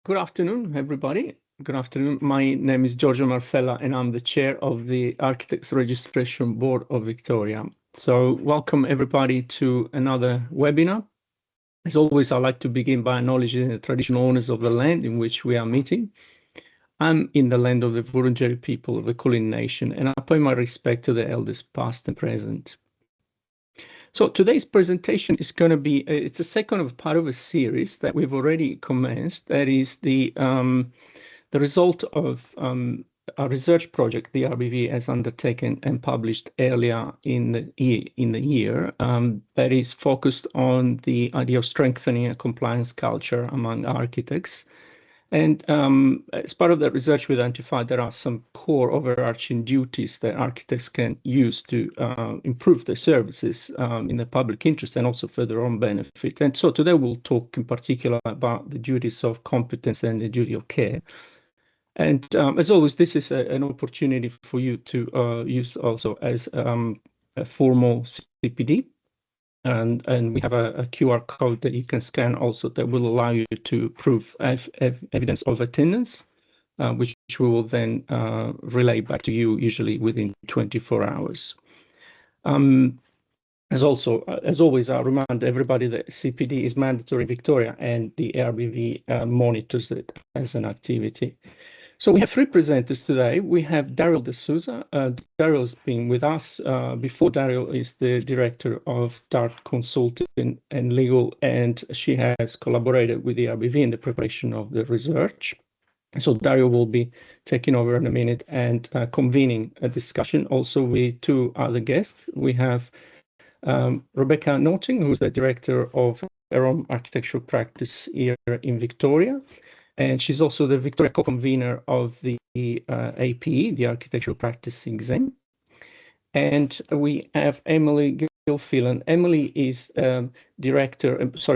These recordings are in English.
Good afternoon, everybody. Good afternoon. My name is Giorgio Marfella, and I'm the chair of the Architects Registration Board of Victoria. So welcome, everybody, to another webinar. As always, I'd like to begin by acknowledging the traditional owners of the land in which we are meeting. I'm in the land of the Wurundjeri people of the Kulin Nation, and I pay my respect to the elders past and present. So today's presentation is going to be, it's a second part of a series that we've already commenced. That is the result of a research project the ARBV has undertaken and published earlier in the year that is focused on the idea of strengthening a compliance culture among architects. And as part of that research, we identified there are some core overarching duties that architects can use to improve their services in the public interest and also for their own benefit. And so today we'll talk in particular about the duties of competence and the duty of care. And as always, this is an opportunity for you to use also as a formal CPD. And we have a QR code that you can scan also that will allow you to prove evidence of attendance, which we will then relay back to you usually within 24 hours. As always, I remind everybody that CPD is mandatory in Victoria and the ARBV monitors it as an activity. So we have three presenters today. We have Dariel De Sousa. Dariel's been with us before. Dariel is the director of DART Consulting and Legal, and she has collaborated with the ARBV in the preparation of the research. So Dariel will be taking over in a minute and convening a discussion also with two other guests. We have Rebecca Naughtin, who's the director of her own architectural practice here in Victoria. And she's also the Victoria co-convener of the APE, the Architectural Practice Exam. And we have Emily Gilfillan. Emily is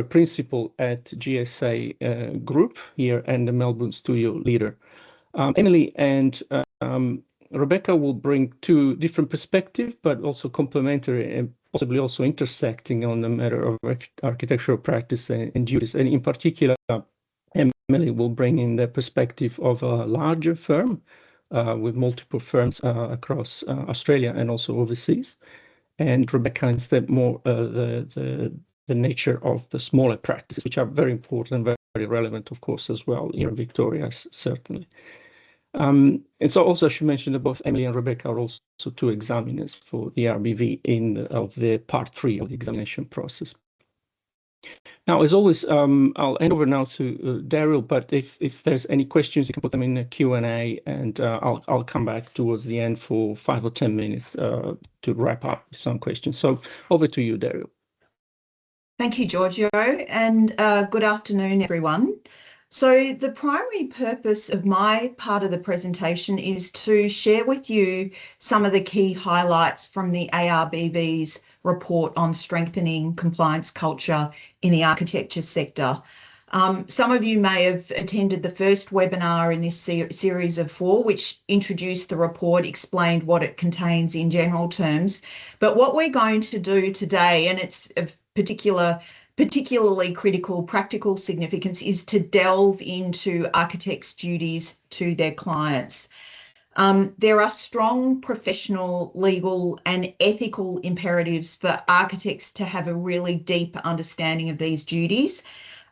principal at GSA Group here and the Melbourne studio leader. Emily and Rebecca will bring two different perspectives, but also complementary and possibly also intersecting on the matter of architectural practice and duties. And in particular, Emily will bring in the perspective of a larger firm with multiple firms across Australia and also overseas. And Rebecca instead more the nature of the smaller practices, which are very important and very relevant, of course, as well here in Victoria, certainly. And so also I should mention that both Emily and Rebecca are also two examiners for the ARBV of the part 3 of the examination process. Now, as always, I'll hand over now to Dariel, but if there's any questions, you can put them in the Q&A, and I'll come back towards the end for 5 or 10 minutes to wrap up some questions. So over to you, Dariel. Thank you, Giorgio, and good afternoon, everyone. So the primary purpose of my part of the presentation is to share with you some of the key highlights from the ARBV's report on strengthening compliance culture in the architecture sector. Some of you may have attended the first webinar in this series of 4, which introduced the report, explained what it contains in general terms. But what we're going to do today, and it's of particularly critical practical significance, is to delve into architects' duties to their clients. There are strong professional, legal and ethical imperatives for architects to have a really deep understanding of these duties.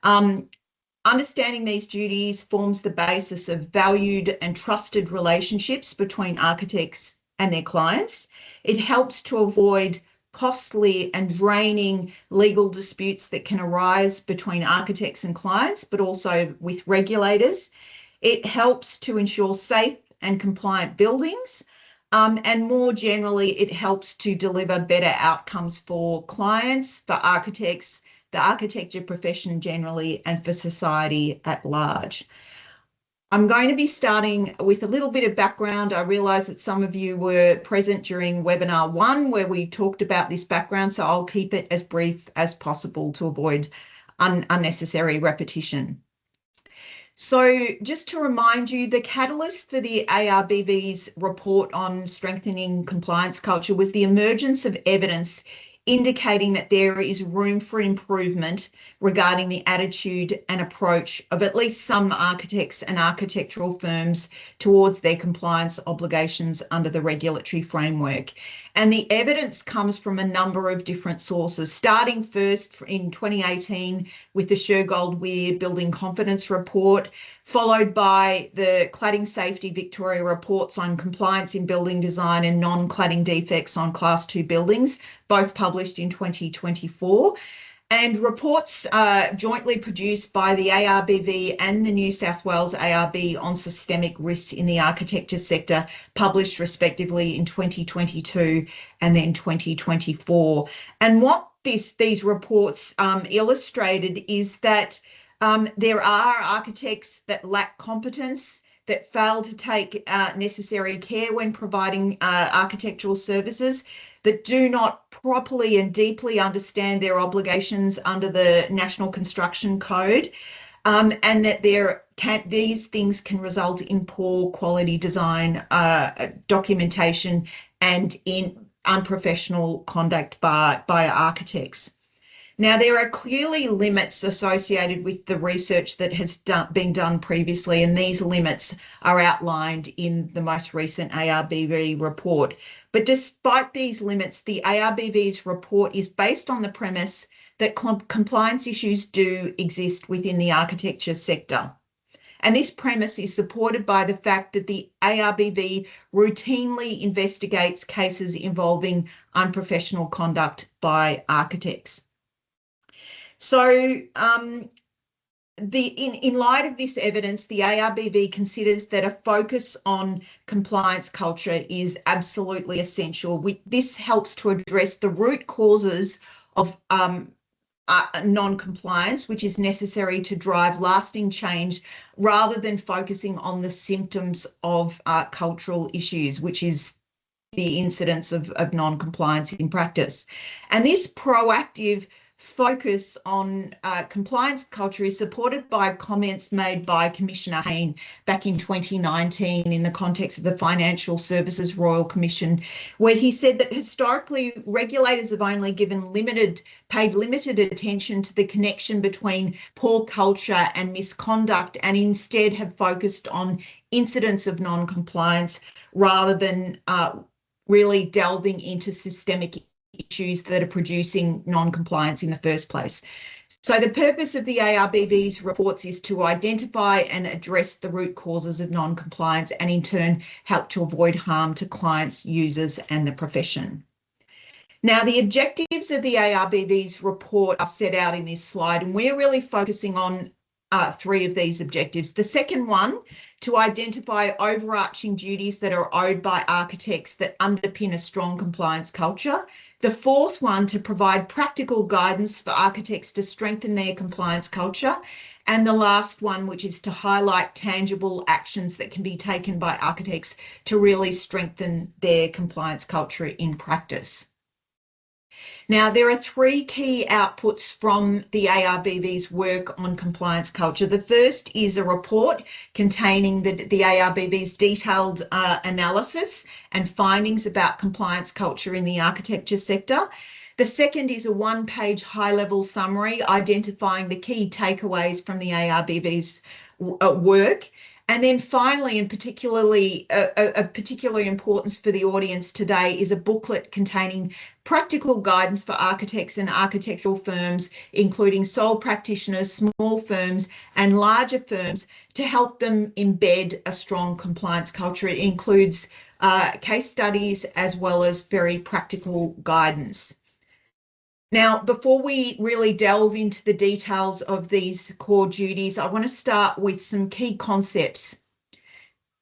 Understanding these duties forms the basis of valued and trusted relationships between architects and their clients. It helps to avoid costly and draining legal disputes that can arise between architects and clients, but also with regulators. It helps to ensure safe and compliant buildings, and more generally, it helps to deliver better outcomes for clients, for architects, the architecture profession generally, and for society at large. I'm going to be starting with a little bit of background. I realise that some of you were present during webinar 1 where we talked about this background, so I'll keep it as brief as possible to avoid unnecessary repetition. So just to remind you, the catalyst for the ARBV's report on strengthening compliance culture was the emergence of evidence indicating that there is room for improvement regarding the attitude and approach of at least some architects and architectural firms towards their compliance obligations under the regulatory framework. And the evidence comes from a number of different sources, starting first in 2018 with the Shergold-Weir Building Confidence Report, followed by the Cladding Safety Victoria reports on compliance in building design and non-cladding defects on Class 2 buildings, both published in 2024. And reports jointly produced by the ARBV and the New South Wales ARB on systemic risks in the architecture sector, published respectively in 2022 and then 2024. And what these reports illustrated is that there are architects that lack competence, that fail to take necessary care when providing architectural services, that do not properly and deeply understand their obligations under the National Construction Code, and that these things can result in poor quality design, documentation, and in unprofessional conduct by architects. Now, there are clearly limits associated with the research that has been done previously, and these limits are outlined in the most recent ARBV report. But despite these limits, the ARBV's report is based on the premise that compliance issues do exist within the architecture sector. And this premise is supported by the fact that the ARBV routinely investigates cases involving unprofessional conduct by architects. So in light of this evidence, the ARBV considers that a focus on compliance culture is absolutely essential. This helps to address the root causes of non-compliance, which is necessary to drive lasting change, rather than focusing on the symptoms of cultural issues, which is the incidence of non-compliance in practice. And this proactive focus on compliance culture is supported by comments made by Commissioner Hayne back in 2019 in the context of the Financial Services Royal Commission, where he said that historically regulators have only paid limited attention to the connection between poor culture and misconduct, and instead have focused on incidents of non-compliance rather than really delving into systemic issues that are producing non-compliance in the first place. So the purpose of the ARBV's reports is to identify and address the root causes of non-compliance, and in turn help to avoid harm to clients, users, and the profession. Now, the objectives of the ARBV's report are set out in this slide, and we're really focusing on three of these objectives. The second one, to identify overarching duties that are owed by architects that underpin a strong compliance culture. The fourth one, to provide practical guidance for architects to strengthen their compliance culture. And the last one, which is to highlight tangible actions that can be taken by architects to really strengthen their compliance culture in practice. Now, there are three key outputs from the ARBV's work on compliance culture. The first is a report containing the ARBV's detailed analysis and findings about compliance culture in the architecture sector. The second is a one-page high-level summary identifying the key takeaways from the ARBV's work. And then finally, and particularly of particular importance for the audience today, is a booklet containing practical guidance for architects and architectural firms, including sole practitioners, small firms, and larger firms, to help them embed a strong compliance culture. It includes case studies as well as very practical guidance. Now, before we really delve into the details of these core duties, I want to start with some key concepts.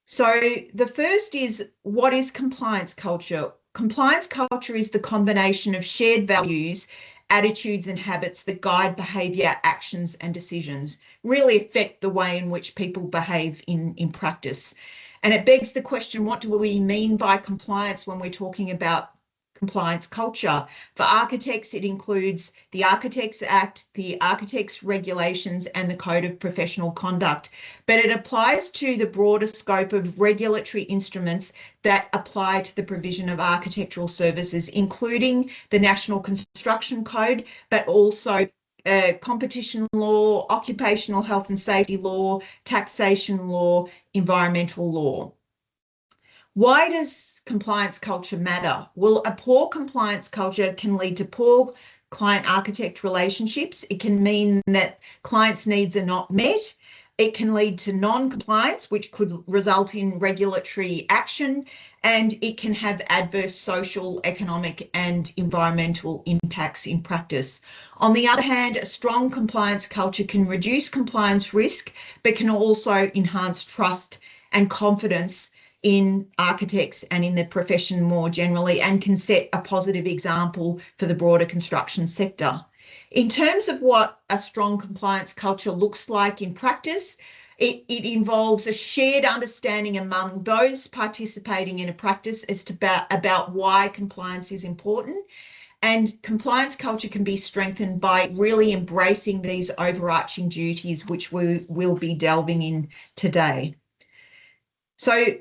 So the first is, what is compliance culture? Compliance culture is the combination of shared values, attitudes, and habits that guide behaviour, actions, and decisions, really affect the way in which people behave in practice. And it begs the question, what do we mean by compliance when we're talking about compliance culture. For architects, it includes the Architects Act, the Architects Regulations, and the Code of Professional Conduct. But it applies to the broader scope of regulatory instruments that apply to the provision of architectural services, including the National Construction Code, but also competition law, occupational health and safety law, taxation law, environmental law. Why does compliance culture matter? Well, a poor compliance culture can lead to poor client-architect relationships. It can mean that clients' needs are not met. It can lead to non-compliance, which could result in regulatory action, and it can have adverse social, economic, and environmental impacts in practice. On the other hand, a strong compliance culture can reduce compliance risk, but can also enhance trust and confidence in architects and in the profession more generally, and can set a positive example for the broader construction sector. In terms of what a strong compliance culture looks like in practice, it involves a shared understanding among those participating in a practice as to about why compliance is important. And compliance culture can be strengthened by really embracing these overarching duties, which we will be delving in today. So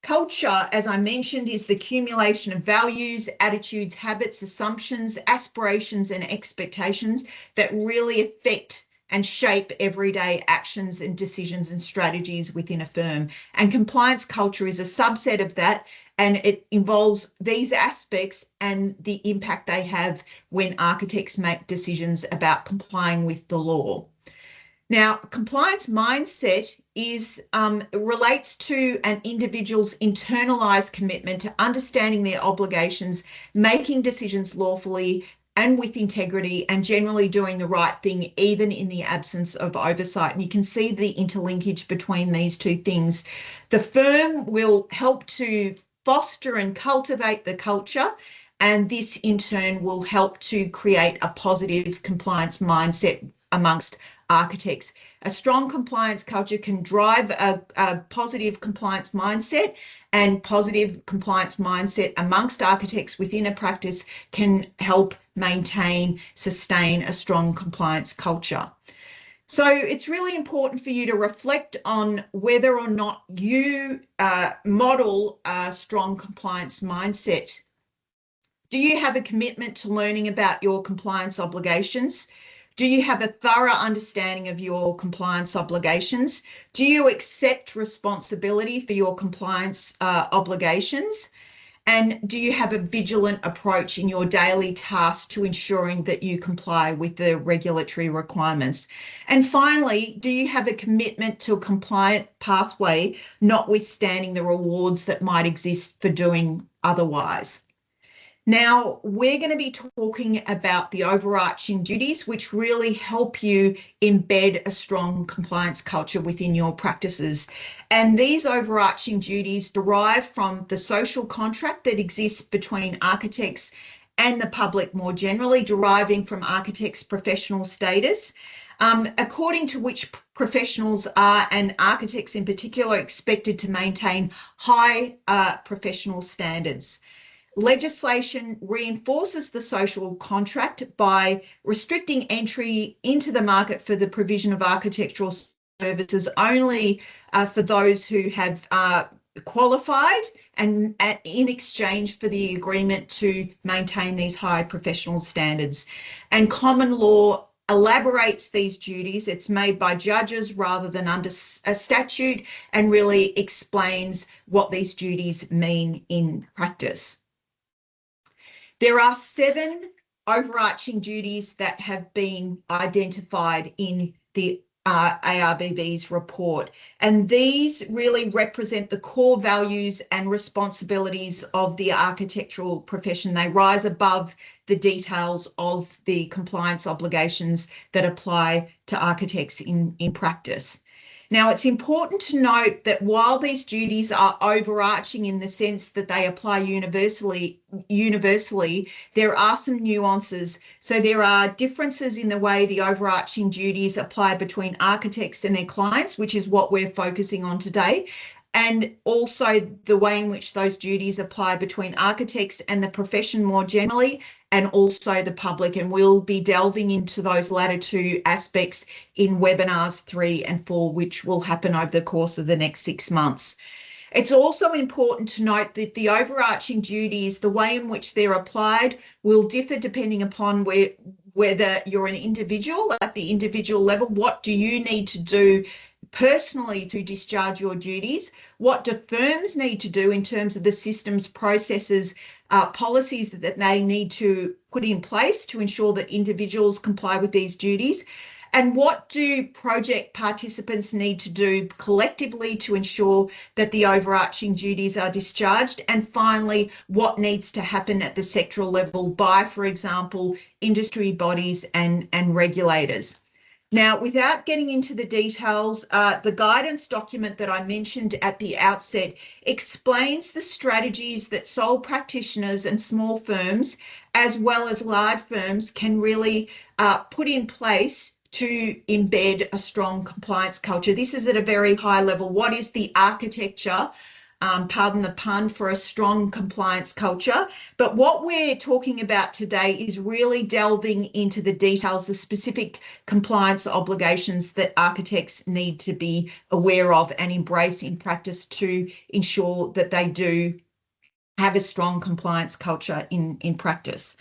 culture, as I mentioned, is the accumulation of values, attitudes, habits, assumptions, aspirations, and expectations that really affect and shape everyday actions and decisions and strategies within a firm. And compliance culture is a subset of that, and it involves these aspects and the impact they have when architects make decisions about complying with the law. Now, compliance mindset relates to an individual's internalized commitment to understanding their obligations, making decisions lawfully and with integrity, and generally doing the right thing, even in the absence of oversight. And you can see the interlinkage between these two things. The firm will help to foster and cultivate the culture, and this in turn will help to create a positive compliance mindset amongst architects. A strong compliance culture can drive a positive compliance mindset, and positive compliance mindset amongst architects within a practice can help maintain, sustain a strong compliance culture. So it's really important for you to reflect on whether or not you model a strong compliance mindset. Do you have a commitment to learning about your compliance obligations? Do you have a thorough understanding of your compliance obligations? Do you accept responsibility for your compliance obligations? And do you have a vigilant approach in your daily tasks to ensuring that you comply with the regulatory requirements? And finally, do you have a commitment to a compliant pathway, notwithstanding the rewards that might exist for doing otherwise? Now, we're going to be talking about the overarching duties, which really help you embed a strong compliance culture within your practices. And these overarching duties derive from the social contract that exists between architects and the public more generally, deriving from architects' professional status, according to which professionals are, and architects in particular, expected to maintain high professional standards. Legislation reinforces the social contract by restricting entry into the market for the provision of architectural services only for those who have qualified, and in exchange for the agreement to maintain these high professional standards. And common law elaborates these duties. It's made by judges rather than under a statute, and really explains what these duties mean in practice. There are 7 overarching duties that have been identified in the ARBV's report, and these really represent the core values and responsibilities of the architectural profession. They rise above the details of the compliance obligations that apply to architects in practice. Now, it's important to note that while these duties are overarching in the sense that they apply universally, there are some nuances. So there are differences in the way the overarching duties apply between architects and their clients, which is what we're focusing on today. and also the way in which those duties apply between architects and the profession more generally, and also the public. And we'll be delving into those latter two aspects in webinars 3 and 4, which will happen over the course of the next 6 months. It's also important to note that the overarching duties, the way in which they're applied, will differ depending upon whether you're an individual at the individual level. What do you need to do personally to discharge your duties? What do firms need to do in terms of the systems, processes, policies that they need to put in place to ensure that individuals comply with these duties? And what do project participants need to do collectively to ensure that the overarching duties are discharged? And finally, what needs to happen at the sectoral level by, for example, industry bodies and regulators? Now, without getting into the details, the guidance document that I mentioned at the outset explains the strategies that sole practitioners and small firms, as well as large firms, can really put in place to embed a strong compliance culture. This is at a very high level. What is the architecture, pardon the pun, for a strong compliance culture? But what we're talking about today is really delving into the details, the specific compliance obligations that architects need to be aware of and embrace in practice to ensure that they do have a strong compliance culture in practice.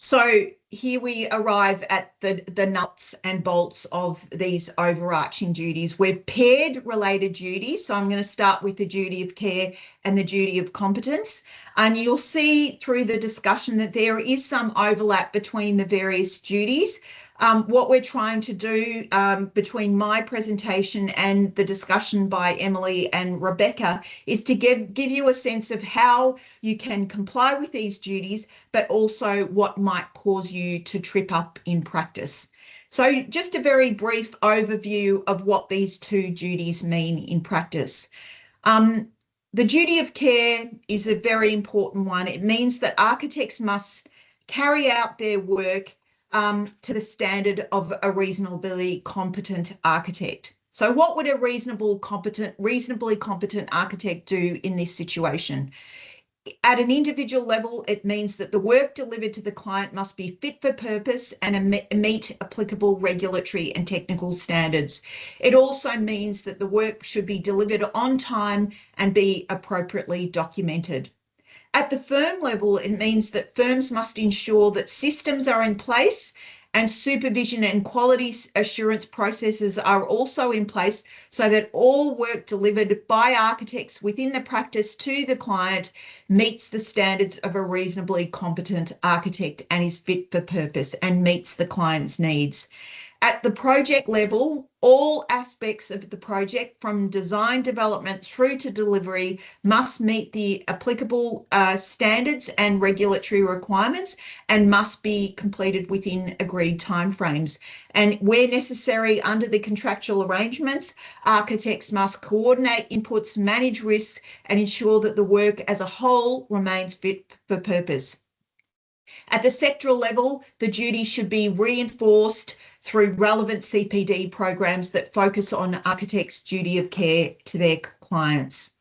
So here we arrive at the nuts and bolts of these overarching duties. We've paired related duties. So I'm going to start with the duty of care and the duty of competence. And you'll see through the discussion that there is some overlap between the various duties. What we're trying to do between my presentation and the discussion by Emily and Rebecca is to give you a sense of how you can comply with these duties, but also what might cause you to trip up in practice. So just a very brief overview of what these two duties mean in practice. The duty of care is a very important one. It means that architects must carry out their work to the standard of a reasonably competent architect. So what would a reasonably competent architect do in this situation? At an individual level, it means that the work delivered to the client must be fit for purpose and meet applicable regulatory and technical standards. It also means that the work should be delivered on time and be appropriately documented. At the firm level, it means that firms must ensure that systems are in place and supervision and quality assurance processes are also in place so that all work delivered by architects within the practice to the client meets the standards of a reasonably competent architect and is fit for purpose and meets the client's needs. At the project level, all aspects of the project from design development through to delivery must meet the applicable standards and regulatory requirements and must be completed within agreed timeframes. And where necessary under the contractual arrangements, architects must coordinate inputs, manage risks, and ensure that the work as a whole remains fit for purpose. At the sectoral level, the duty should be reinforced through relevant CPD programs that focus on architects' duty of care to their clients.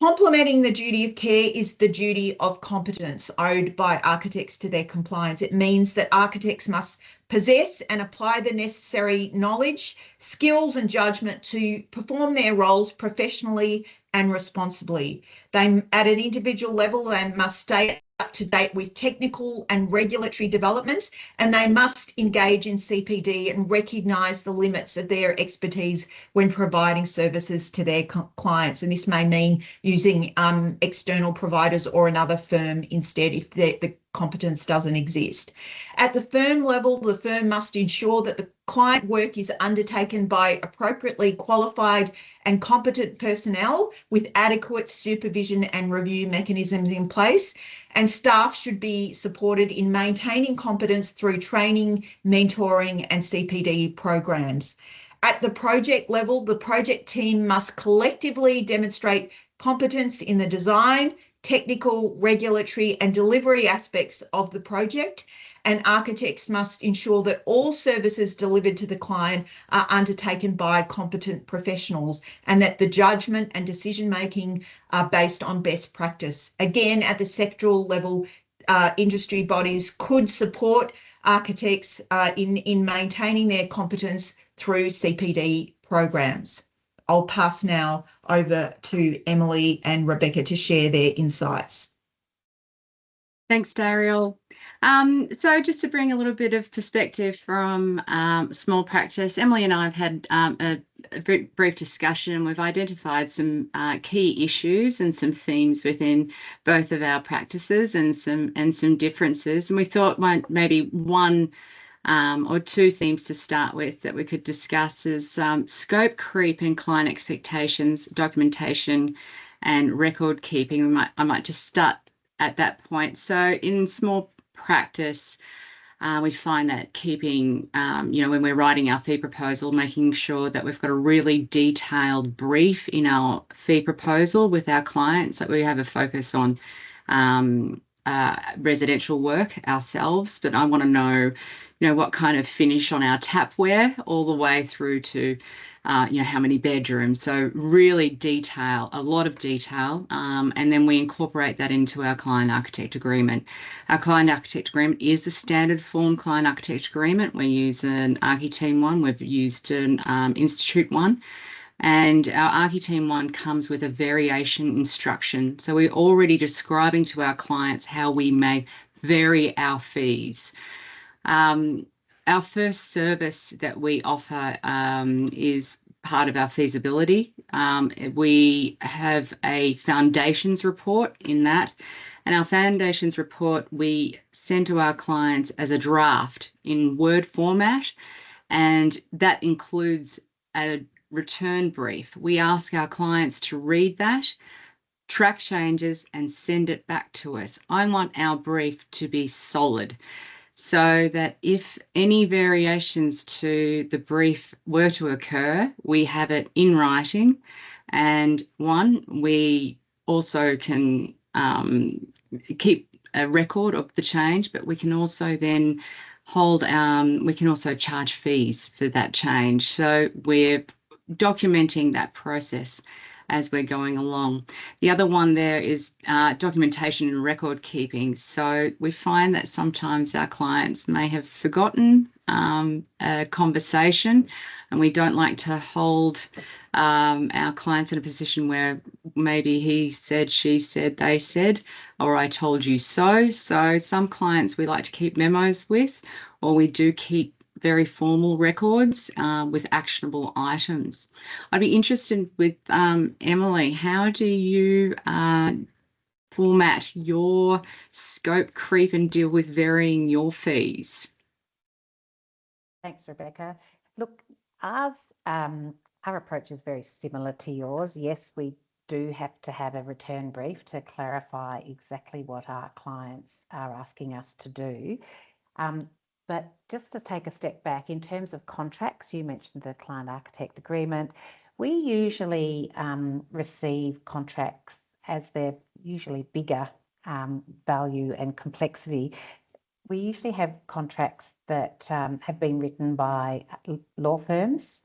Complementing the duty of care is the duty of competence owed by architects to their compliance. It means that architects must possess and apply the necessary knowledge, skills and judgment to perform their roles professionally and responsibly. At an individual level, they must stay up to date with technical and regulatory developments, and they must engage in CPD and recognise the limits of their expertise when providing services to their clients. And this may mean using external providers or another firm instead if the competence doesn't exist. At the firm level, the firm must ensure that the client work is undertaken by appropriately qualified and competent personnel with adequate supervision and review mechanisms in place. And staff should be supported in maintaining competence through training, mentoring, and CPD programs. At the project level, the project team must collectively demonstrate competence in the design, technical, regulatory and delivery aspects of the project, and architects must ensure that all services delivered to the client are undertaken by competent professionals and that the judgment and decision making are based on best practice. Again, at the sectoral level, industry bodies could support architects in maintaining their competence through CPD programs. I'll pass now over to Emily and Rebecca to share their insights. Thanks, Dariel. So just to bring a little bit of perspective from small practice, Emily and I have had a brief discussion. We've identified some key issues and some themes within both of our practices and some differences. And we thought maybe one or two themes to start with that we could discuss is scope creep and client expectations, documentation and record keeping. I might just start at that point. So in small practice, we find that keeping, when we're writing our fee proposal, making sure that we've got a really detailed brief in our fee proposal with our clients, that we have a focus on residential work ourselves, but I want to know, what kind of finish on our tapware all the way through to, how many bedrooms. So really detail, a lot of detail, and then we incorporate that into our client architect agreement. Our client architect agreement is a standard form client architect agreement. We use an ArchiTeam one. We've used an Institute one. And our ArchiTeam one comes with a variation instruction. So we're already describing to our clients how we may vary our fees. Our first service that we offer is part of our feasibility. We have a foundations report in that. And our foundations report we send to our clients as a draft in Word format. And that includes a return brief. We ask our clients to read that, track changes and send it back to us. I want our brief to be solid so that if any variations to the brief were to occur, we have it in writing. And we also can keep a record of the change, but we can also then we can also charge fees for that change. So we're documenting that process as we're going along. The other one there is documentation and record keeping. So we find that sometimes our clients may have forgotten a conversation, and we don't like to hold our clients in a position where maybe he said, she said, they said, or I told you so. So some clients we like to keep memos with, or we do keep very formal records with actionable items. I'd be interested with Emily, how do you format your scope creep and deal with varying your fees? Thanks, Rebecca. Look, our approach is very similar to yours. Yes, we do have to have a return brief to clarify exactly what our clients are asking us to do. But just to take a step back, in terms of contracts, you mentioned the client architect agreement. We usually receive contracts as they're usually bigger value and complexity. We usually have contracts that have been written by law firms,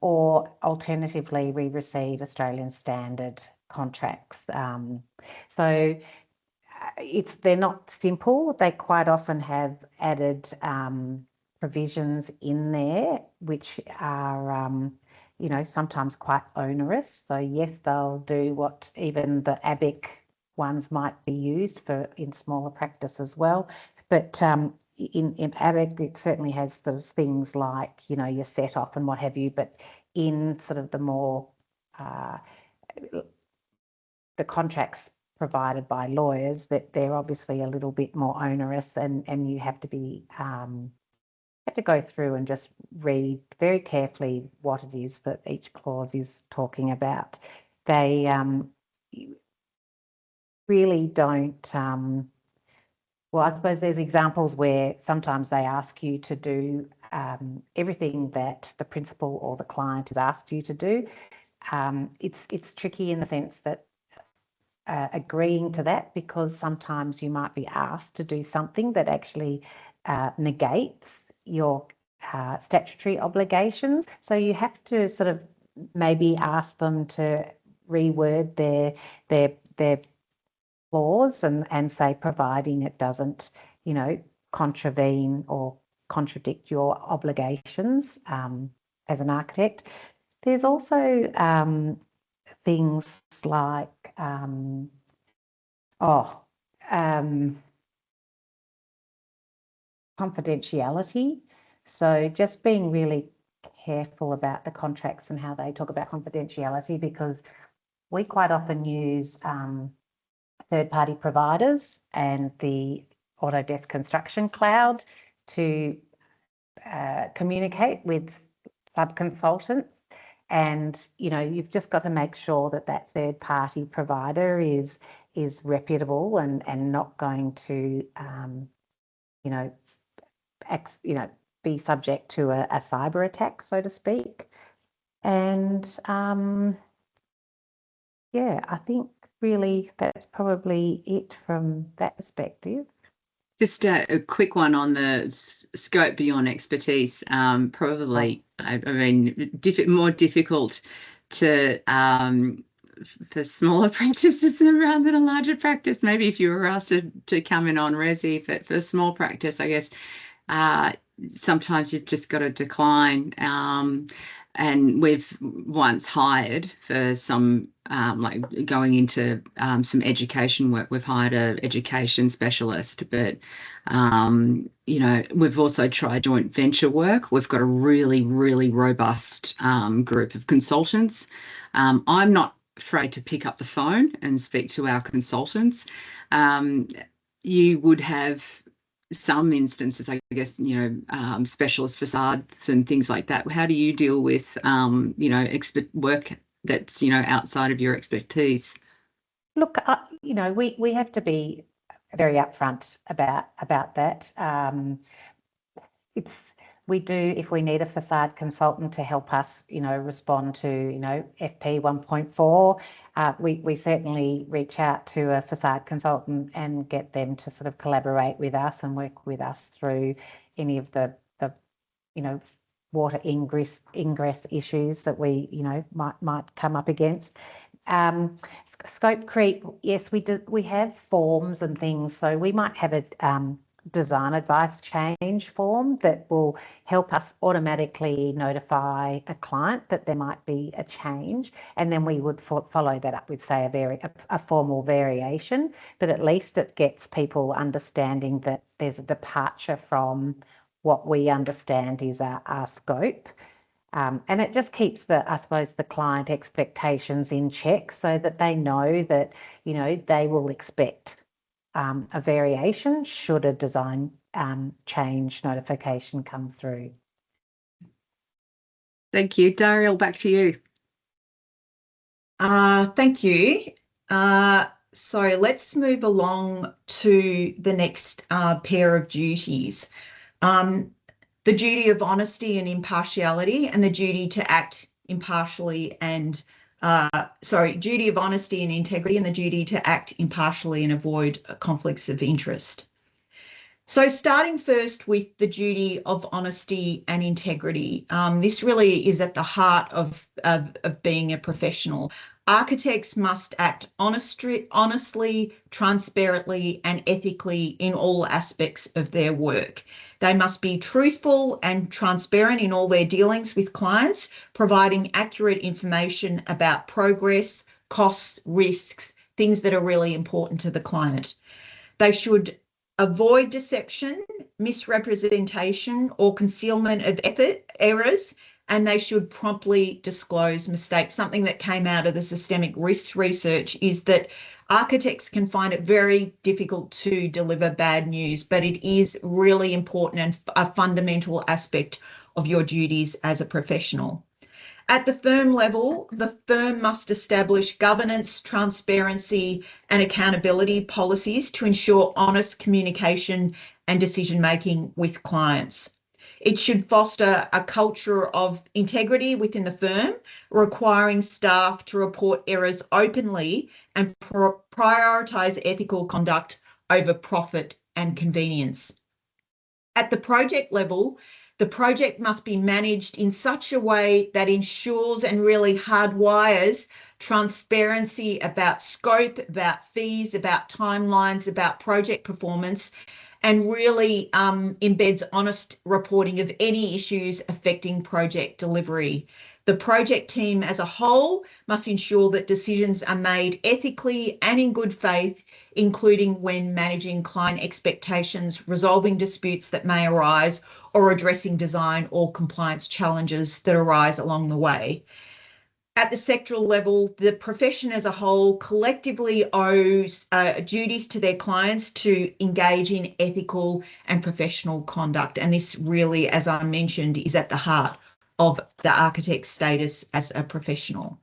or alternatively, we receive Australian standard contracts. They're not simple. They quite often have added provisions in there, which are, sometimes quite onerous. So yes, they'll do what even the ABIC ones might be used for in smaller practice as well. But in ABIC, it certainly has those things like, your set off and what have you. But in sort of the more, the contracts provided by lawyers, that they're obviously a little bit more onerous, and you have to be have to go through and just read very carefully what it is that each clause is talking about. They really don't. Well, I suppose there's examples where sometimes they ask you to do everything that the principal or the client has asked you to do. It's tricky in the sense that agreeing to that, because sometimes you might be asked to do something that actually negates your statutory obligations. So you have to sort of maybe ask them to reword their clause and say, providing it doesn't, you know, contravene or contradict your obligations as an architect. There's also things like confidentiality. So just being really careful about the contracts and how they talk about confidentiality, because we quite often use third-party providers and the Autodesk Construction Cloud to communicate with sub-consultants. And, you know, you've just got to make sure that that third-party provider is reputable and not going to, be subject to a cyber attack, so to speak. And yeah, I think really that's probably it from that perspective. Just a quick one on the scope beyond expertise. Probably, I mean, more difficult to for smaller practices around than a larger practice. Maybe if you were asked to come in on resi for a small practice, I guess sometimes you've just got to decline. And we've once hired for some, like going into some education work, we've hired an education specialist, but, you know, we've also tried joint venture work. We've got a really, really robust group of consultants. I'm not afraid to pick up the phone and speak to our consultants. You would have some instances, I guess, you know, specialist facades and things like that. How do you deal with, you know, work that's, you know, outside of your expertise? Look, you know, we have to be very upfront about that. We do, if we need a facade consultant to help us, you know, respond to, you know, FP 1.4, we certainly reach out to a facade consultant and get them to sort of collaborate with us and work with us through any of the you know, water ingress issues that we, you know, might come up against. Scope creep, yes, we have forms and things, so we might have a design advice change form that will help us automatically notify a client that there might be a change, and then we would follow that up with, say, a formal variation, but at least it gets people understanding that there's a departure from what we understand is our scope. And it just keeps I suppose, the client expectations in check, so that they know that, you know, they will expect a variation should a design change notification come through. Thank you. Dariel, back to you. Thank you. So let's move along to the next pair of duties. The duty of honesty and impartiality, and the duty to act impartially and duty of honesty and integrity, and the duty to act impartially and avoid conflicts of interest. So starting first with the duty of honesty and integrity, this really is at the heart of being a professional. Architects must act honestly, transparently, and ethically in all aspects of their work. They must be truthful and transparent in all their dealings with clients, providing accurate information about progress, costs, risks, things that are really important to the client. They should avoid deception, misrepresentation, or concealment of errors, and they should promptly disclose mistakes. Something that came out of the systemic risk research is that architects can find it very difficult to deliver bad news, but it is really important and a fundamental aspect of your duties as a professional. At the firm level, the firm must establish governance, transparency, and accountability policies to ensure honest communication and decision-making with clients. It should foster a culture of integrity within the firm, requiring staff to report errors openly and prioritise ethical conduct over profit and convenience. At the project level, the project must be managed in such a way that ensures and really hardwires transparency about scope, about fees, about timelines, about project performance, and really embeds honest reporting of any issues affecting project delivery. The project team as a whole must ensure that decisions are made ethically and in good faith, including when managing client expectations, resolving disputes that may arise, or addressing design or compliance challenges that arise along the way. At the sectoral level, the profession as a whole collectively owes duties to their clients to engage in ethical and professional conduct. And this really, as I mentioned, is at the heart of the architect's status as a professional.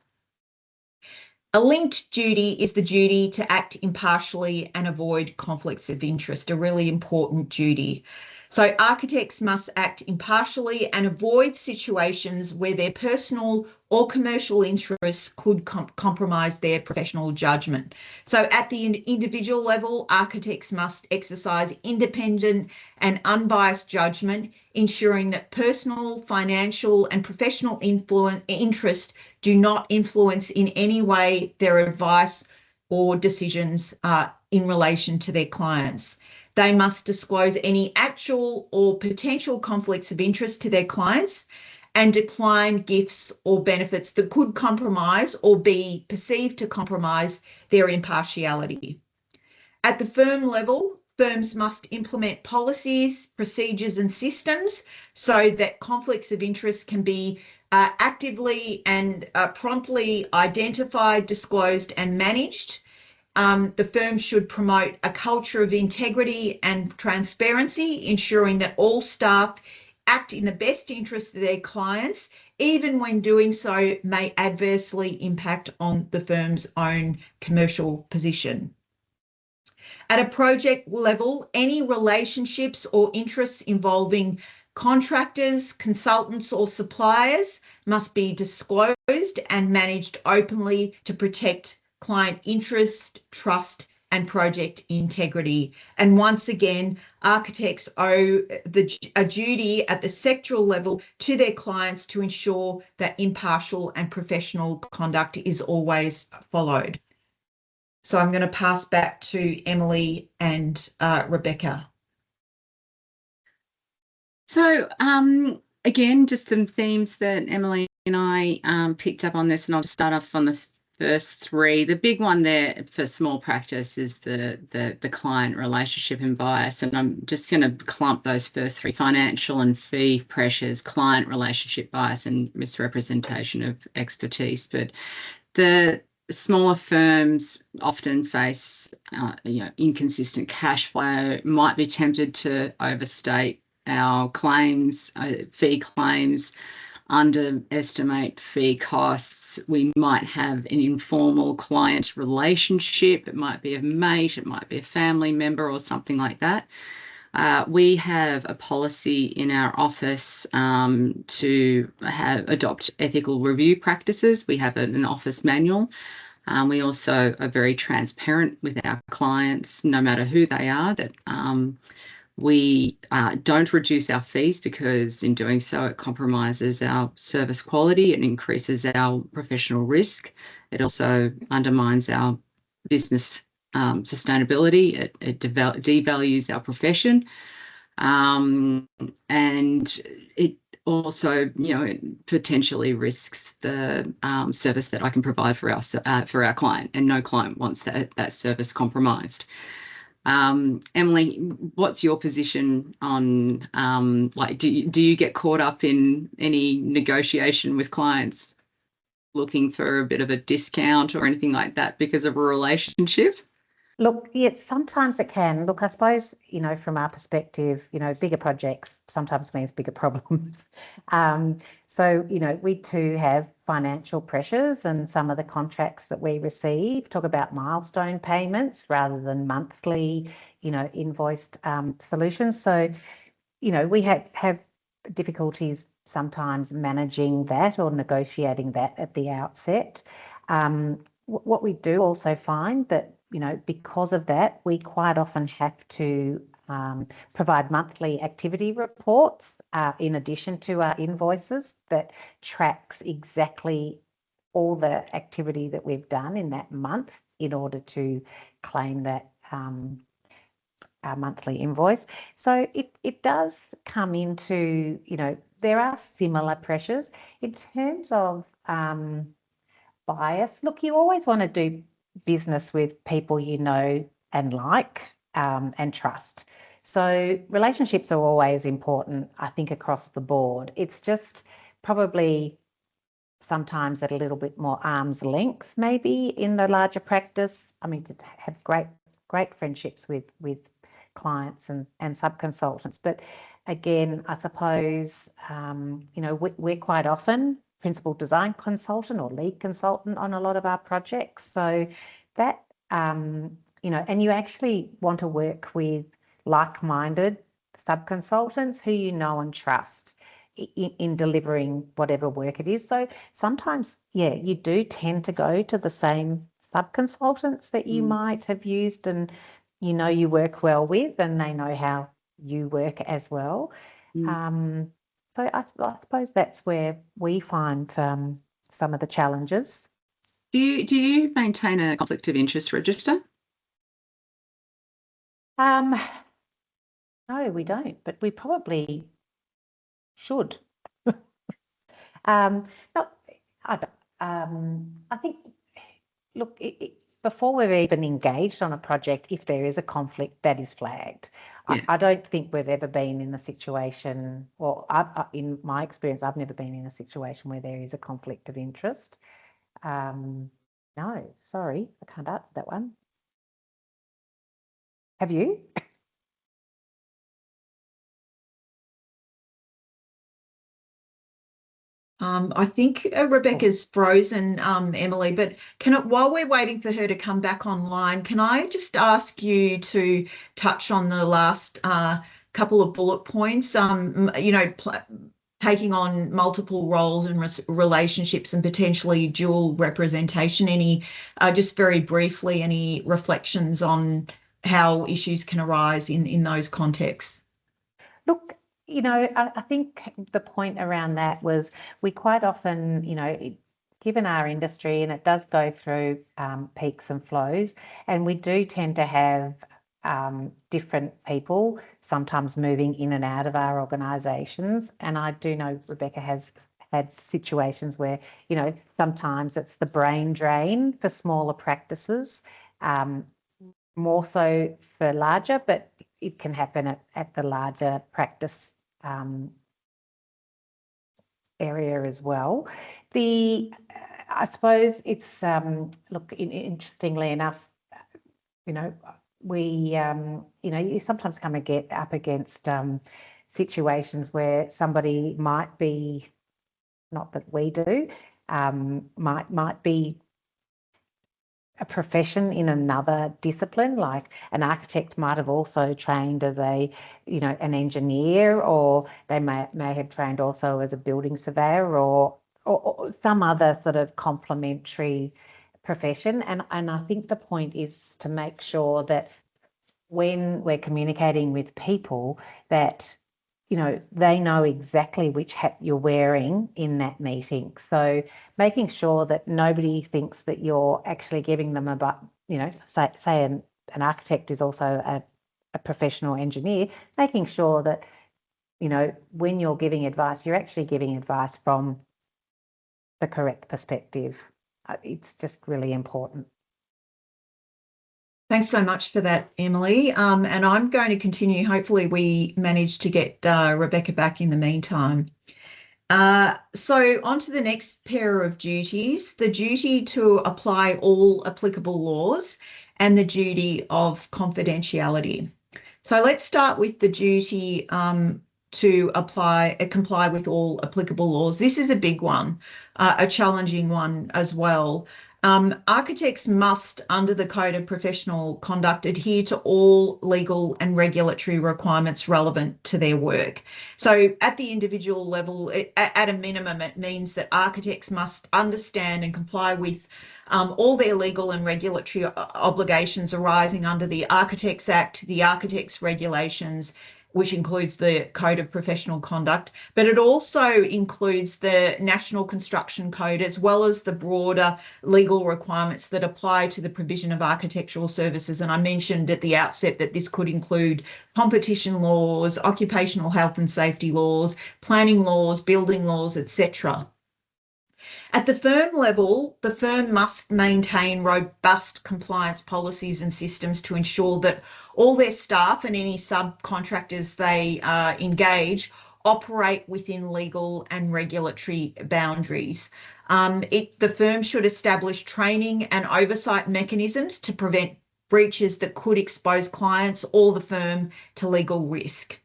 A linked duty is the duty to act impartially and avoid conflicts of interest, a really important duty. So architects must act impartially and avoid situations where their personal or commercial interests could compromise their professional judgment. So at the individual level, architects must exercise independent and unbiased judgment, ensuring that personal, financial, and professional interest do not influence in any way their advice or decisions in relation to their clients. They must disclose any actual or potential conflicts of interest to their clients and decline gifts or benefits that could compromise or be perceived to compromise their impartiality. At the firm level, firms must implement policies, procedures, and systems so that conflicts of interest can be actively and promptly identified, disclosed, and managed. The firm should promote a culture of integrity and transparency, ensuring that all staff act in the best interest of their clients, even when doing so may adversely impact on the firm's own commercial position. At a project level, any relationships or interests involving contractors, consultants, or suppliers must be disclosed and managed openly to protect client interest, trust, and project integrity. And once again, architects owe a duty at the sectoral level to their clients to ensure that impartial and professional conduct is always followed. So I'm going to pass back to Emily and Rebecca. So again, just some themes that Emily and I picked up on this, and I'll just start off on the first three. The big one there for small practice is the client relationship and bias, and I'm just going to clump those first three: financial and fee pressures, client relationship bias, and misrepresentation of expertise. But the smaller firms often face inconsistent cash flow, might be tempted to overstate our claims, fee claims, underestimate fee costs. We might have an informal client relationship. It might be a mate, it might be a family member or something like that. We have a policy in our office to adopt ethical review practices. We have an office manual. We also are very transparent with our clients, no matter who they are, that we don't reduce our fees, because in doing so it compromises our service quality and increases our professional risk. It also undermines our business sustainability. It devalues our profession, and it also, potentially risks the service that I can provide for our client, and no client wants that service compromised. Emily, what's your position on do you get caught up in any negotiation with clients looking for a bit of a discount or anything like that because of a relationship? Look, yes, sometimes it can. Look, I suppose, from our perspective, bigger projects sometimes means bigger problems. So, we too have financial pressures, and some of the contracts that we receive talk about milestone payments rather than monthly, invoiced solutions. So, we have difficulties sometimes managing that or negotiating that at the outset. What we do also find that, you know, because of that, we quite often have to provide monthly activity reports in addition to our invoices that tracks exactly all the activity that we've done in that month in order to claim that our monthly invoice. So it does come into, you know, there are similar pressures in terms of bias. Look, you always want to do business with people you know and like and trust. So relationships are always important, I think, across the board. It's just probably sometimes at a little bit more arm's length, maybe in the larger practice. I mean, to have great friendships with clients and sub-consultants. But again, I suppose, you know, we're quite often principal design consultant or lead consultant on a lot of our projects. So that, you know, and you actually want to work with like-minded sub-consultants who you know and trust in delivering whatever work it is. So sometimes, yeah, you do tend to go to the same sub-consultants that you might have used and you know you work well with, and they know how you work as well. So I suppose that's where we find some of the challenges. Do you maintain a conflict of interest register? No, we don't, but we probably should. Not, I think, look, before we've even engaged on a project, if there is a conflict, that is flagged. Yeah. I don't think we've ever been in a situation, or in my experience, I've never been in a situation where there is a conflict of interest. No, sorry, I can't answer that one. Have you? I think Rebecca's frozen, Emily, but while we're waiting for her to come back online, can I just ask you to touch on the last couple of bullet points, you know, taking on multiple roles and relationships and potentially dual representation? Any, just very briefly, any reflections on how issues can arise in those contexts? Look, you know, I think the point around that was we quite often, you know, given our industry, and it does go through peaks and flows, and we do tend to have different people sometimes moving in and out of our organisations. And I do know Rebecca has had situations where, you know, sometimes it's the brain drain for smaller practices, more so for larger, but it can happen at the larger practice area as well. I suppose it's, look, interestingly enough, you know, we, you know, you sometimes come and get up against situations where somebody might be, not that we do, might be a profession in another discipline, like an architect might have also trained as a, you know, an engineer, or they may have trained also as a building surveyor or some other sort of complementary profession. And I think the point is to make sure that when we're communicating with people that, you know, they know exactly which hat you're wearing in that meeting. So making sure that nobody thinks that you're actually giving them you know, say an architect is also a professional engineer, making sure that, you know, when you're giving advice, you're actually giving advice from the correct perspective. It's just really important. Thanks so much for that, Emily. And I'm going to continue. Hopefully we manage to get Rebecca back in the meantime. So on to the next pair of duties, the duty to apply all applicable laws and the duty of confidentiality. So let's start with the duty to comply with all applicable laws. This is a big one, a challenging one as well. Architects must, under the Code of Professional Conduct, adhere to all legal and regulatory requirements relevant to their work. So at the individual level, at a minimum, it means that architects must understand and comply with all their legal and regulatory obligations arising under the Architects Act, the Architects Regulations, which includes the Code of Professional Conduct, but it also includes the National Construction Code, as well as the broader legal requirements that apply to the provision of architectural services. And I mentioned at the outset that this could include competition laws, occupational health and safety laws, planning laws, building laws, etc. At the firm level, the firm must maintain robust compliance policies and systems to ensure that all their staff and any subcontractors they engage operate within legal and regulatory boundaries. The firm should establish training and oversight mechanisms to prevent breaches that could expose clients or the firm to legal risk.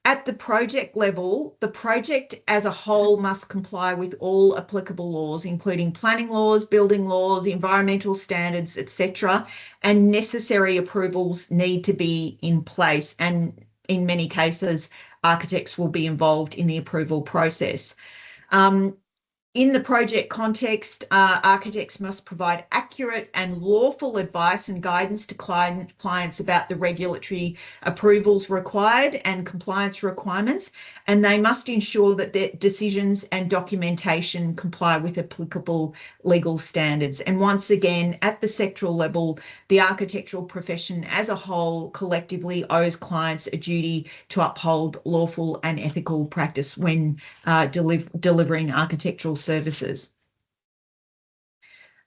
At the project level, the project as a whole must comply with all applicable laws, including planning laws, building laws, environmental standards, etc., and necessary approvals need to be in place. And in many cases, architects will be involved in the approval process. In the project context, architects must provide accurate and lawful advice and guidance to clients about the regulatory approvals required and compliance requirements, and they must ensure that their decisions and documentation comply with applicable legal standards. And once again, at the sectoral level, the architectural profession as a whole collectively owes clients a duty to uphold lawful and ethical practice when delivering architectural services.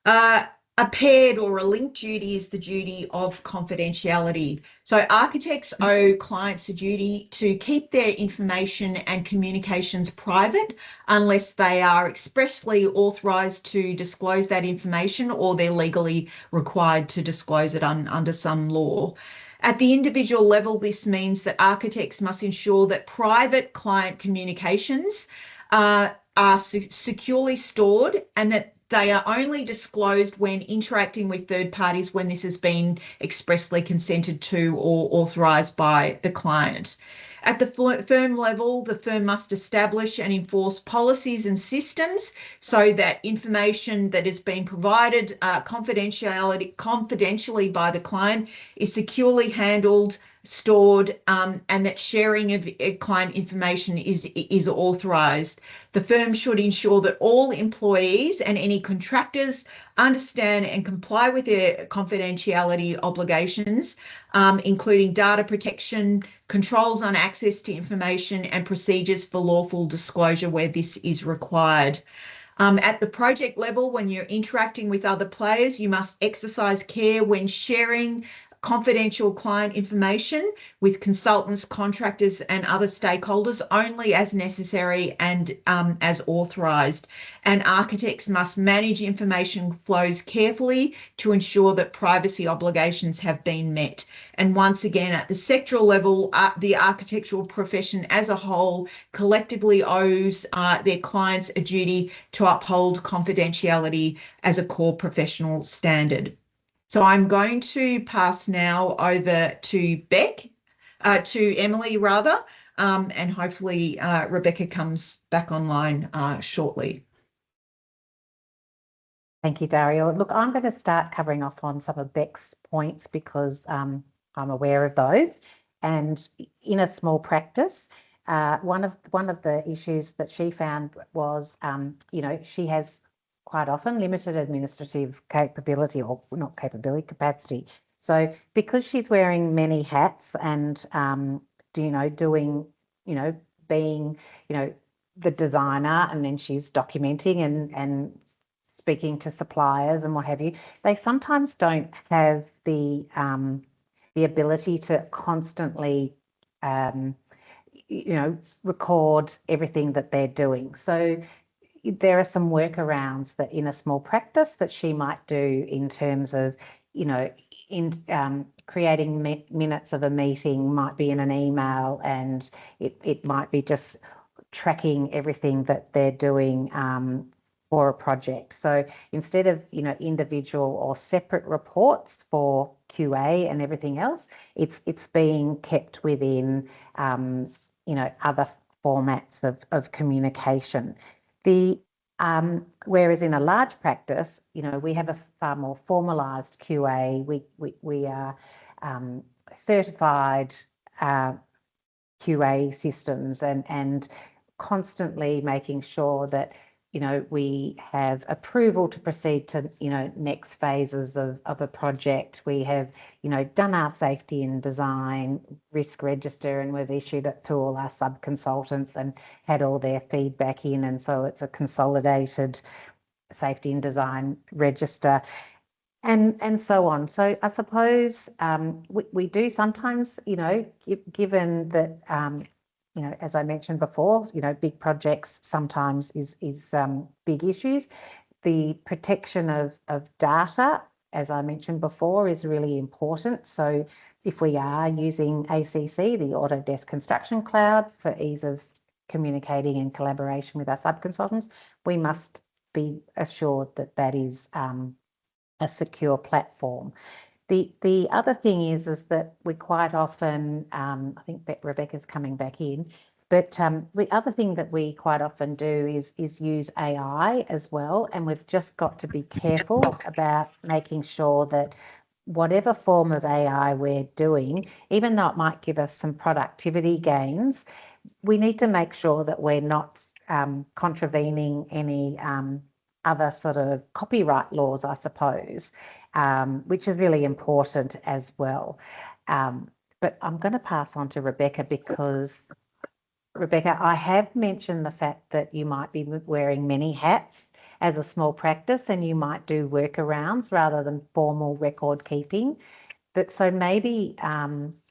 A paired or a linked duty is the duty of confidentiality. So architects owe clients a duty to keep their information and communications private unless they are expressly authorised to disclose that information or they're legally required to disclose it under some law. At the individual level, this means that architects must ensure that private client communications are securely stored and that they are only disclosed when interacting with third parties when this has been expressly consented to or authorised by the client. At the firm level, the firm must establish and enforce policies and systems so that information that is being provided confidentially by the client is securely handled, stored, and that sharing of client information is authorised. The firm should ensure that all employees and any contractors understand and comply with their confidentiality obligations, including data protection, controls on access to information, and procedures for lawful disclosure where this is required. At the project level, when you're interacting with other players, you must exercise care when sharing confidential client information with consultants, contractors, and other stakeholders only as necessary and as authorised. And architects must manage information flows carefully to ensure that privacy obligations have been met. And once again, at the sectoral level, the architectural profession as a whole collectively owes their clients a duty to uphold confidentiality as a core professional standard. So I'm going to pass now over to Emily rather, and hopefully Rebecca comes back online shortly. Thank you, Dariel. Look, I'm going to start covering off on some of Beck's points because I'm aware of those. And in a small practice, one of the issues that she found was, she has quite often limited administrative capability, or not capability, capacity. So because she's wearing many hats and, doing, being, the designer, and then she's documenting and speaking to suppliers and what have you, they sometimes don't have the ability to constantly, record everything that they're doing. So there are some workarounds that in a small practice that she might do in terms of, creating minutes of a meeting might be in an email, and it might be just tracking everything that they're doing for a project. So instead of, you know, individual or separate reports for QA and everything else, it's being kept within, you know, other formats of communication. Whereas in a large practice, you know, we have a far more formalised QA. We are certified QA systems and constantly making sure that, you know, we have approval to proceed to, you know, next phases of a project. We have, you know, done our safety and design risk register, and we've issued it to all our sub-consultants and had all their feedback in. And so it's a consolidated safety and design register, and so on. So I suppose we do sometimes, you know, given that, you know, as I mentioned before, you know, big projects sometimes is big issues. The protection of data, as I mentioned before, is really important. So if we are using ACC, the Autodesk Construction Cloud, for ease of communicating and collaboration with our sub-consultants, we must be assured that that is a secure platform. The other thing is that we quite often, I think Rebecca's coming back in, but the other thing that we quite often do is use AI as well. And we've just got to be careful about making sure that whatever form of AI we're doing, even though it might give us some productivity gains, we need to make sure that we're not contravening any other sort of copyright laws, I suppose, which is really important as well. But I'm going to pass on to Rebecca, because Rebecca, I have mentioned the fact that you might be wearing many hats as a small practice, and you might do workarounds rather than formal record keeping. But so maybe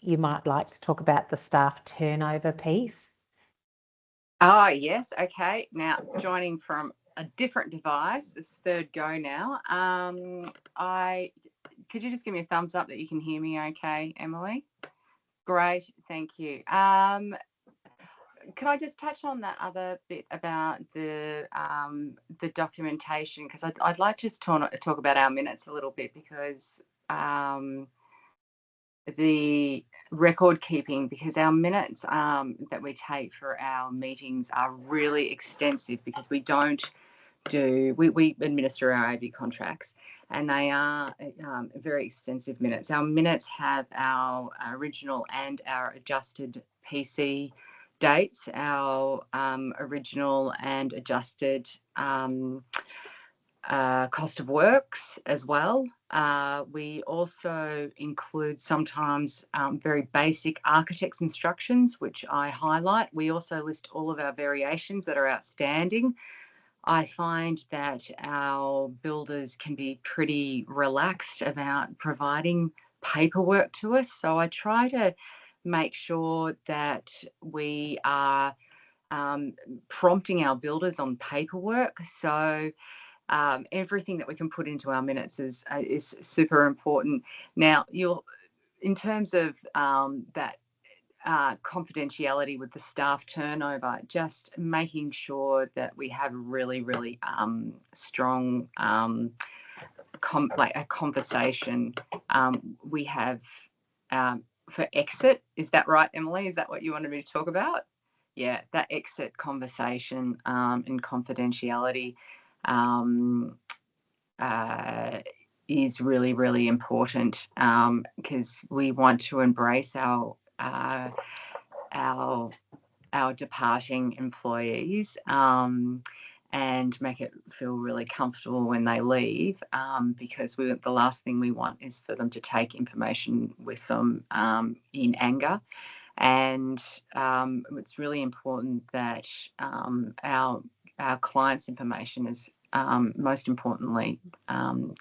you might like to talk about the staff turnover piece. Oh, yes. Okay. Now, joining from a different device, it's third go now. Could you just give me a thumbs up that you can hear me okay, Emily? Great. Thank you. Could I just touch on that other bit about the documentation? Because I'd like to just talk about our minutes a little bit, because the record keeping, because our minutes that we take for our meetings are really extensive, because we administer our AV contracts, and they are very extensive minutes. Our minutes have our original and our adjusted PC dates, our original and adjusted cost of works as well. We also include sometimes very basic architect's instructions, which I highlight. We also list all of our variations that are outstanding. I find that our builders can be pretty relaxed about providing paperwork to us, so I try to make sure that we are prompting our builders on paperwork. So everything that we can put into our minutes is super important. Now, in terms of that confidentiality with the staff turnover, just making sure that we have really, really strong like a conversation. We have for exit, is that right, Emily? Is that what you wanted me to talk about? Yeah, that exit conversation and confidentiality is really, really important, because we want to embrace our departing employees and make it feel really comfortable when they leave, because the last thing we want is for them to take information with them in anger. And it's really important that our clients' information is most importantly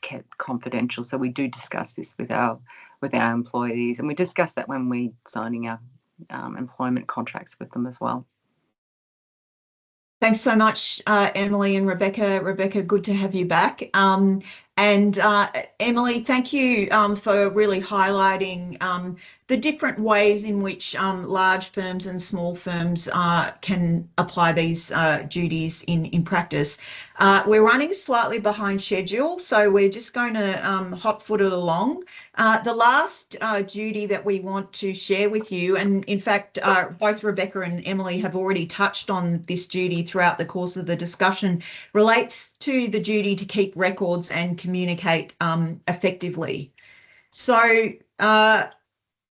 kept confidential. So we do discuss this with our employees, and we discuss that when we're signing our employment contracts with them as well. Thanks so much, Emily and Rebecca. Rebecca, good to have you back. And And Emily, thank you for really highlighting the different ways in which large firms and small firms can apply these duties in practice. We're running slightly behind schedule, so we're just going to hot-foot it along. The last duty that we want to share with you, and in fact, both Rebecca and Emily have already touched on this duty throughout the course of the discussion, relates to the duty to keep records and communicate effectively. So,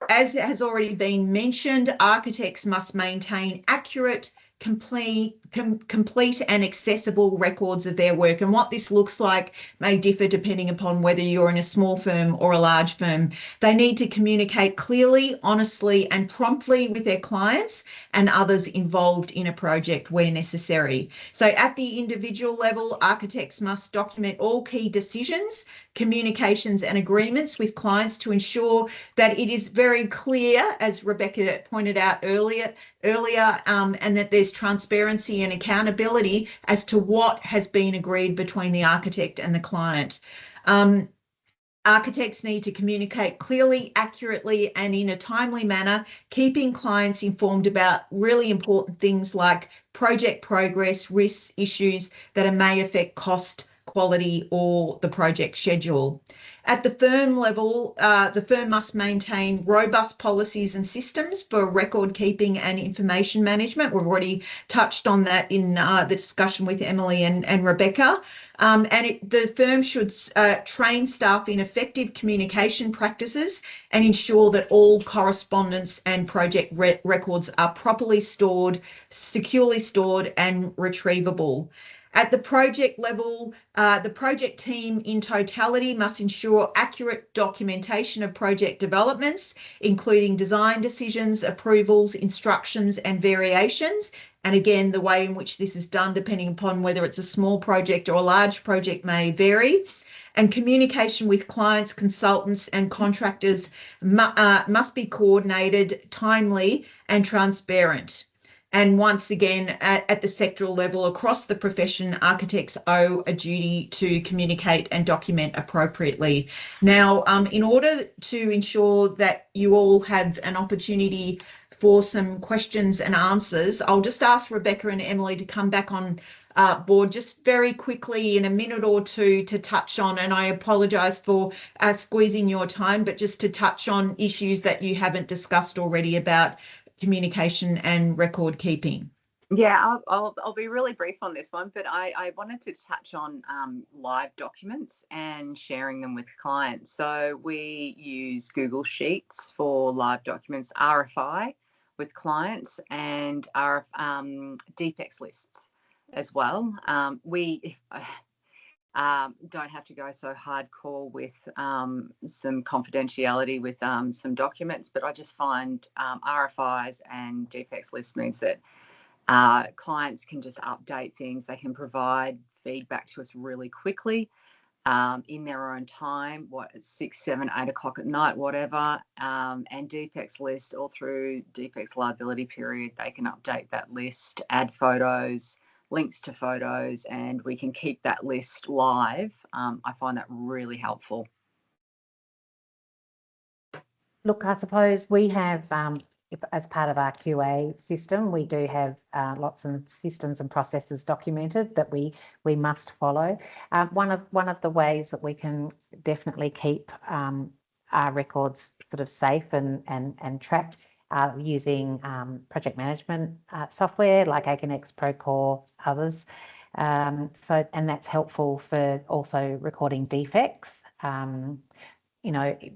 as has already been mentioned, architects must maintain accurate, complete and accessible records of their work. And what this looks like may differ depending upon whether you're in a small firm or a large firm. They need to communicate clearly, honestly, and promptly with their clients and others involved in a project where necessary. So at the individual level, architects must document all key decisions, communications and agreements with clients to ensure that it is very clear, as Rebecca pointed out earlier, and that there's transparency and accountability as to what has been agreed between the architect and the client. Architects need to communicate clearly, accurately, and in a timely manner, keeping clients informed about really important things like project progress, risks, issues that may affect cost, quality, or the project schedule. At the firm level, the firm must maintain robust policies and systems for record keeping and information management. We've already touched on that in the discussion with Emily and Rebecca. The firm should train staff in effective communication practices and ensure that all correspondence and project records are properly stored, securely stored, and retrievable. At the project level, the project team in totality must ensure accurate documentation of project developments, including design decisions, approvals, instructions, and variations. And again, the way in which this is done, depending upon whether it's a small project or a large project, may vary. And communication with clients, consultants, and contractors must be coordinated, timely, and transparent. And once again, at the sectoral level across the profession, architects owe a duty to communicate and document appropriately. Now, in order to ensure that you all have an opportunity for some questions and answers, I'll just ask Rebecca and Emily to come back on board just very quickly in a minute or two to touch on, and I apologise for squeezing your time, but just to touch on issues that you haven't discussed already about communication and record keeping. Yeah, I'll be really brief on this one, but I wanted to touch on live documents and sharing them with clients. So we use Google Sheets for live documents, RFI with clients, and our defects lists as well. We don't have to go so hardcore with some confidentiality with some documents, but I just find RFIs and defects lists means that clients can just update things. They can provide feedback to us really quickly in their own time, 6, 7, 8 o'clock at night, whatever. And defects list all through defects liability period, they can update that list, add photos, links to photos, and we can keep that list live. I find that really helpful. Look, I suppose we have, as part of our QA system, we do have lots of systems and processes documented that we must follow. One of the ways that we can definitely keep our records sort of safe and tracked using project management software like Agonex, Procore, others. And that's helpful for also recording defects.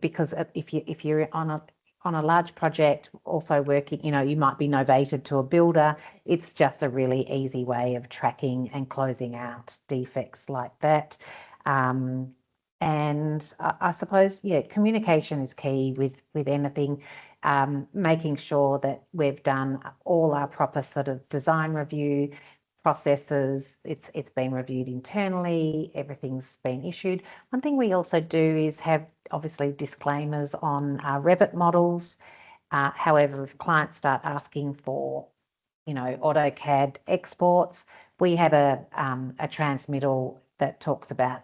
Because if you're on a large project, also working, you might be novated to a builder. It's just a really easy way of tracking and closing out defects like that. And I suppose, communication is key with anything. Making sure that we've done all our proper sort of design review processes, it's been reviewed internally, everything's been issued. One thing we also do is have obviously disclaimers on our Revit models. However, if clients start asking for, AutoCAD exports, we have a transmittal that talks about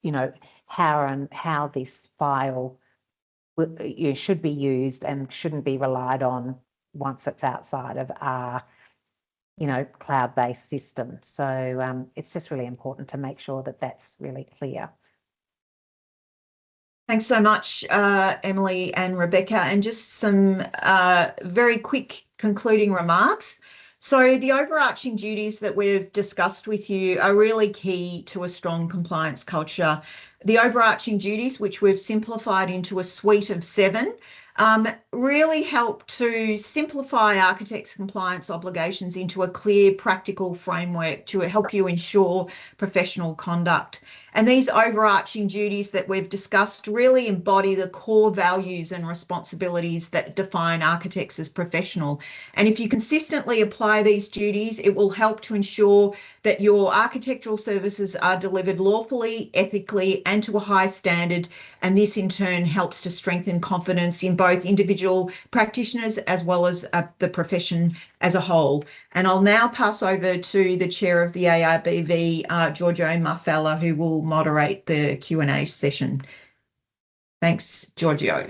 you know, how this file should be used and shouldn't be relied on once it's outside of our, you know, cloud-based system. So it's just really important to make sure that that's really clear. Thanks so much, Emily and Rebecca. And just some very quick concluding remarks. So the overarching duties that we've discussed with you are really key to a strong compliance culture. The overarching duties, which we've simplified into a suite of 7, really help to simplify architects' compliance obligations into a clear, practical framework to help you ensure professional conduct. And these overarching duties that we've discussed really embody the core values and responsibilities that define architects as professional. And if you consistently apply these duties, it will help to ensure that your architectural services are delivered lawfully, ethically, and to a high standard. And this in turn helps to strengthen confidence in both individual practitioners as well as the profession as a whole. And I'll now pass over to the chair of the ARBV, Giorgio Marfella, who will moderate the Q&A session. Thanks, Giorgio.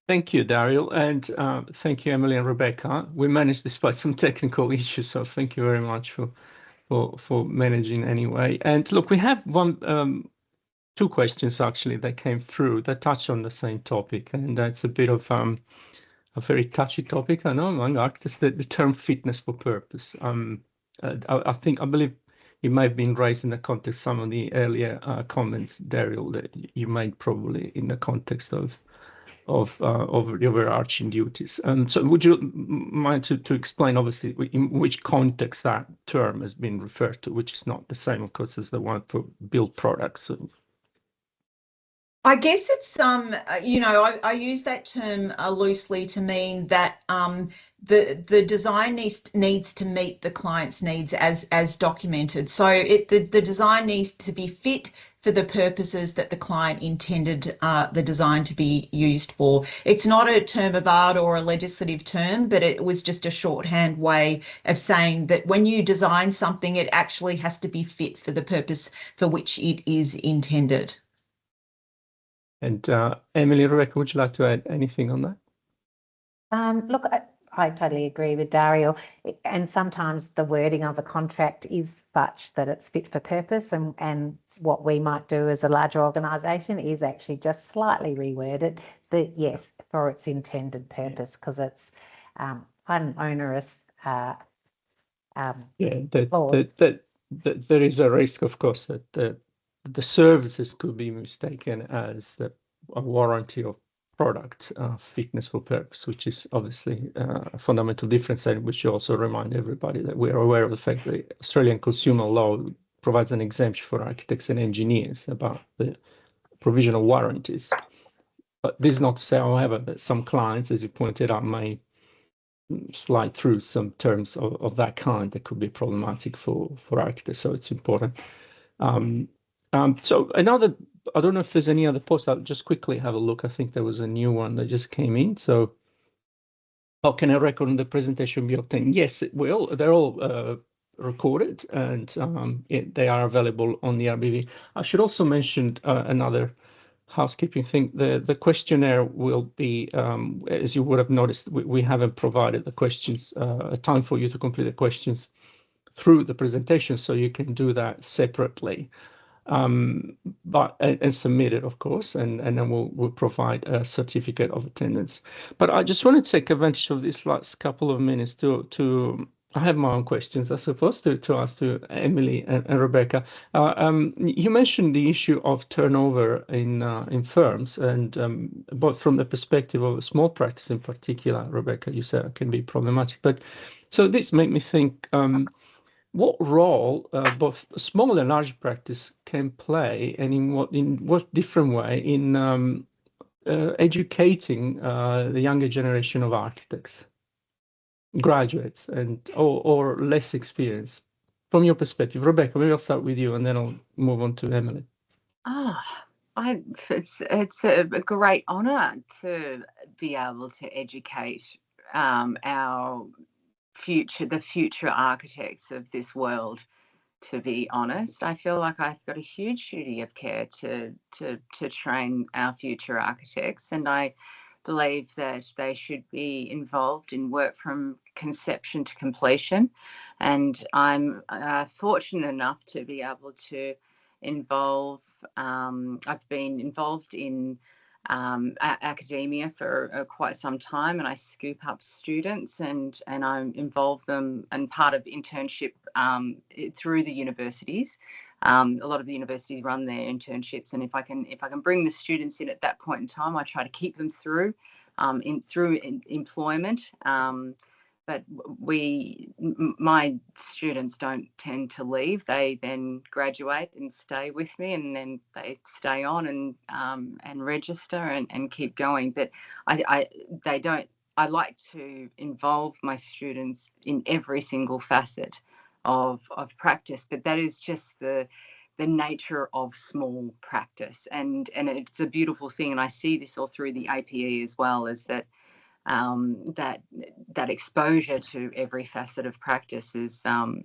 Thank you, Dariel, and thank you, Emily and Rebecca. We managed despite some technical issues, so thank you very much for managing anyway. And look, we have two questions actually that came through that touch on the same topic, and that's a bit of a very touchy topic, I know, among architects, the term fitness for purpose. I believe it may have been raised in the context of some of the earlier comments, Dariel, that you made probably in the context of the overarching duties. So would you mind to explain, obviously, in which context that term has been referred to, which is not the same, of course, as the one for build products? So. I guess it's, you know, I use that term loosely to mean that the design needs to meet the client's needs as documented. So the design needs to be fit for the purposes that the client intended the design to be used for. It's not a term of art or a legislative term, but it was just a shorthand way of saying that when you design something, it actually has to be fit for the purpose for which it is intended. And Emily, Rebecca, would you like to add anything on that? Look, I totally agree with Dariel. And sometimes the wording of a contract is such that it's fit for purpose. And what we might do as a larger organisation is actually just slightly reword it, but yes, for its intended purpose, because it's quite an onerous clause. There is a risk, of course, that the services could be mistaken as a warranty of product fitness for purpose, which is obviously a fundamental difference, and we should also remind everybody that we are aware of the fact that Australian consumer law provides an exemption for architects and engineers about the provision of warranties. But this is not to say, however, that some clients, as you pointed out, may slide through some terms of that kind that could be problematic for architects. So it's important. So another, I don't know if there's any other posts. I'll just quickly have a look. I think there was a new one that just came in. So how can a record on the presentation be obtained? Yes, it will. They're all recorded, and they are available on the ARBV. I should also mention another housekeeping thing. The questionnaire will be, as you would have noticed, we haven't provided the questions, a time for you to complete the questions through the presentation, so you can do that separately. But submit it, of course, and then we'll provide a certificate of attendance. But I just want to take advantage of this last couple of minutes to I have my own questions, I suppose, to ask to Emily and Rebecca. You mentioned the issue of turnover in firms, and both from the perspective of a small practice in particular, Rebecca, you said it can be problematic. But so this made me think. What role both small and large practice can play, and in what different way in educating the younger generation of architects, graduates, and or less experienced, from your perspective, Rebecca? Maybe I'll start with you, and then I'll move on to Emily. It's a great honour to be able to educate the future architects of this world to be honest. I feel like I've got a huge duty of care to train our future architects, and I believe that they should be involved in work from conception to completion. And I'm fortunate enough to be able to involve, I've been involved in academia for quite some time, and I scoop up students and I involve them and part of internship through the universities. A lot of the universities run their internships, and if I can bring the students in at that point in time, I try to keep them through employment. But my students don't tend to leave. They then graduate and stay with me, and then they stay on and register and keep going. But they don't. I like to involve my students in every single facet of practice, but that is just the nature of small practice, and it's a beautiful thing. And I see this all through the APE as well, is that that exposure to every facet of practice is a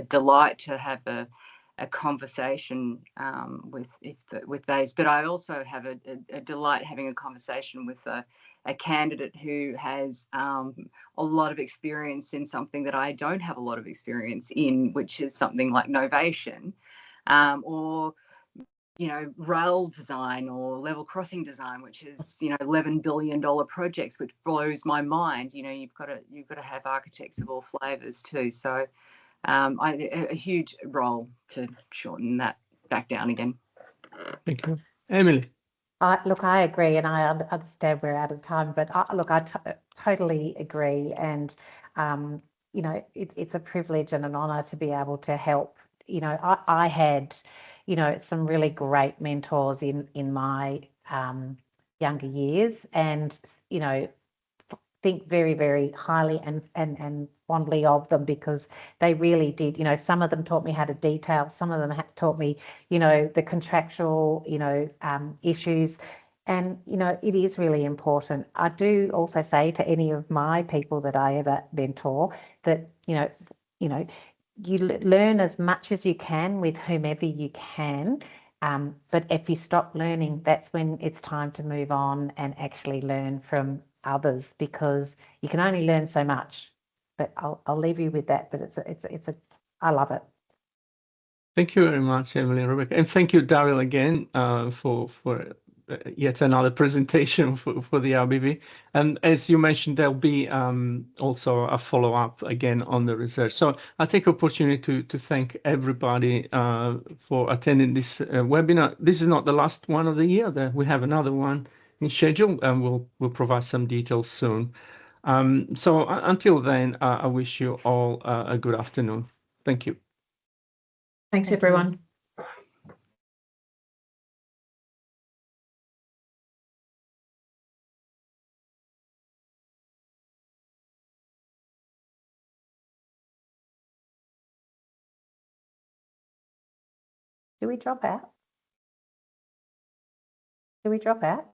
delight to have a conversation with those. But I also have a delight having a conversation with a candidate who has a lot of experience in something that I don't have a lot of experience in, which is something like novation, or rail design or level crossing design, which is $11 billion projects, which blows my mind. You've got to have architects of all flavors too. So a huge role to shorten that back down again. Thank you. Emily. Look, I agree, and I understand we're out of time, but I totally agree. And, it's a privilege and an honour to be able to help. I had, some really great mentors in my younger years, and, think very, very highly and fondly of them, because they really did. Some of them taught me how to detail, some of them taught me, the contractual, issues. And, it is really important. I do also say to any of my people that I ever mentor that, you learn as much as you can with whomever you can. But if you stop learning, that's when it's time to move on and actually learn from others, because you can only learn so much. But I'll leave you with that. But I love it. Thank you very much, Emily and Rebecca, and thank you, Dariel, again for yet another presentation for the ARBV. And as you mentioned, there'll be also a follow-up again on the research. So I take opportunity to thank everybody for attending this webinar. This is not the last one of the year. We have another one in schedule, and we'll provide some details soon. So until then, I wish you all a good afternoon. Thank you. Thanks, everyone. Do we drop out? Do we drop out?